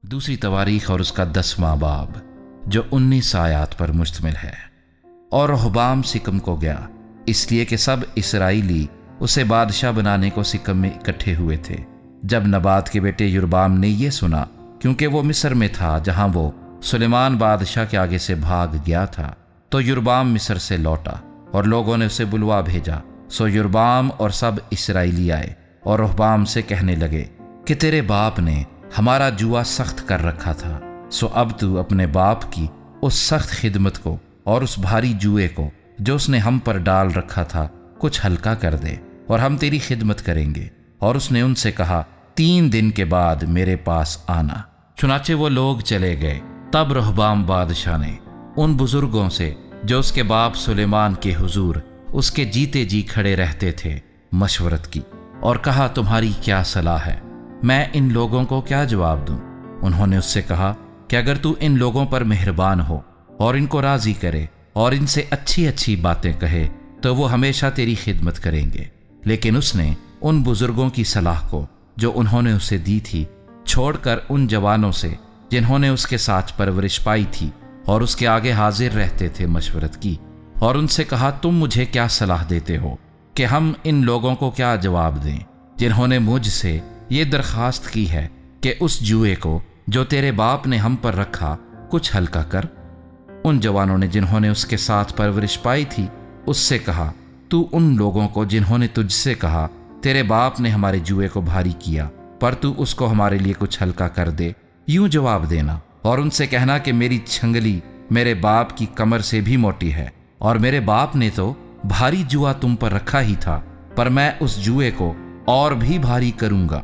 दूसरी तवारीख और उसका 10वां बाब जो 19 आयात पर मुश्तमिल है। और रहबाम सिकम को गया, इसलिए कि सब इसराइली उसे बादशाह बनाने को सिकम में इकट्ठे हुए थे। जब नबात के बेटे युरबाम ने ये सुना, क्योंकि वो मिस्र में था जहां वो सुलेमान बादशाह के आगे से भाग गया था, तो युरबाम मिस्र से लौटा और लोगों ने उसे बुलवा भेजा। सो युरबाम और सब इसराइली आए और रहबाम से कहने लगे कि तेरे बाप ने हमारा जुआ सख्त कर रखा था, सो अब तू अपने बाप की उस सख्त खिदमत को और उस भारी जुए को जो उसने हम पर डाल रखा था कुछ हल्का कर दे, और हम तेरी खिदमत करेंगे। और उसने उनसे कहा, 3 दिन के बाद मेरे पास आना। चुनाचे वो लोग चले गए। तब रहबाम बादशाह ने उन बुजुर्गों से जो उसके बाप सुलेमान के हुजूर उसके जीते जी खड़े रहते थे मशवरत की और कहा, तुम्हारी क्या सलाह है? मैं इन लोगों को क्या जवाब दूं? उन्होंने उससे कहा कि अगर तू इन लोगों पर मेहरबान हो और इनको राजी करे और इनसे अच्छी अच्छी बातें कहे तो वो हमेशा तेरी खिदमत करेंगे। लेकिन उसने उन बुजुर्गों की सलाह को जो उन्होंने उसे दी थी छोड़कर उन जवानों से जिन्होंने उसके साथ परवरिश पाई थी और उसके आगे हाजिर रहते थे मशवरत की, और उनसे कहा, तुम मुझे क्या सलाह देते हो कि हम इन लोगों को क्या जवाब दें जिन्होंने मुझसे ये दरख्वास्त की है कि उस जुए को जो तेरे बाप ने हम पर रखा कुछ हल्का कर। उन जवानों ने जिन्होंने उसके साथ परवरिश पाई थी उससे कहा, तू उन लोगों को जिन्होंने तुझसे कहा तेरे बाप ने हमारे जुए को भारी किया पर तू उसको हमारे लिए कुछ हल्का कर दे, यूं जवाब देना और उनसे कहना कि मेरी छंगली मेरे बाप की कमर से भी मोटी है और मेरे बाप ने तो भारी जुआ तुम पर रखा ही था, पर मैं उस जुए को और भी भारी करूंगा।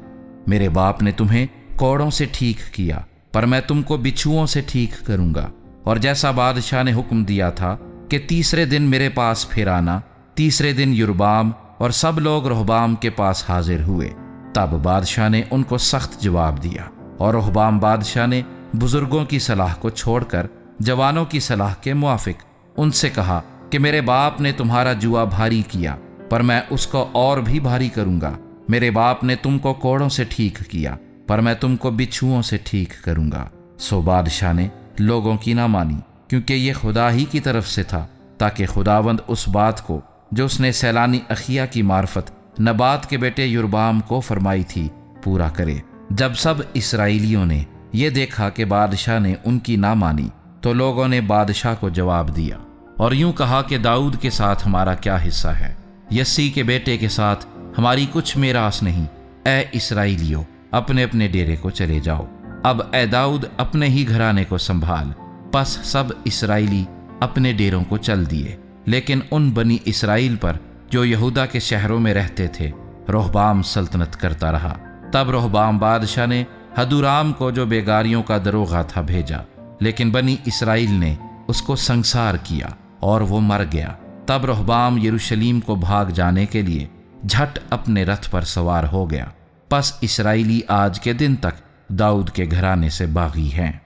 मेरे बाप ने तुम्हें कोड़ों से ठीक किया पर मैं तुमको बिच्छुओं से ठीक करूंगा। और जैसा बादशाह ने हुक्म दिया था कि तीसरे दिन मेरे पास फिर आना, तीसरे दिन युरबाम और सब लोग रहबाम के पास हाजिर हुए। तब बादशाह ने उनको सख्त जवाब दिया और रहबाम बादशाह ने बुजुर्गों की सलाह को छोड़कर जवानों की सलाह के मुआफिक उनसे कहा कि मेरे बाप ने तुम्हारा जुआ भारी किया पर मैं उसको और भी भारी करूंगा। मेरे बाप ने तुमको कोड़ों से ठीक किया पर मैं तुमको बिच्छुओं से ठीक करूंगा। सो बादशाह ने लोगों की ना मानी, क्योंकि ये खुदा ही की तरफ से था, ताकि खुदावंद उस बात को जो उसने सैलानी अखिया की मार्फत नबात के बेटे युरबाम को फरमाई थी पूरा करे। जब सब इसराइलियों ने ये देखा कि बादशाह ने उनकी ना मानी तो लोगों ने बादशाह को जवाब दिया और यूं कहा कि दाऊद के साथ हमारा क्या हिस्सा है, यस्सी के बेटे के साथ हमारी कुछ मेरास नहीं। ए इसराइलियों, अपने अपने डेरे को चले जाओ। अब ए दाऊद, अपने ही घराने को संभाल। बस सब इसराइली अपने डेरों को चल दिए। लेकिन उन बनी इसराइल पर जो यहूदा के शहरों में रहते थे रहबाम सल्तनत करता रहा। तब रहबाम बादशाह ने हदूराम को जो बेगारियों का दरोगा था भेजा, लेकिन बनी इसराइल ने उसको संसार किया और वो मर गया। तब रहबाम यरूशलेम को भाग जाने के लिए झट अपने रथ पर सवार हो गया। बस इसराइली आज के दिन तक दाऊद के घराने से बागी हैं।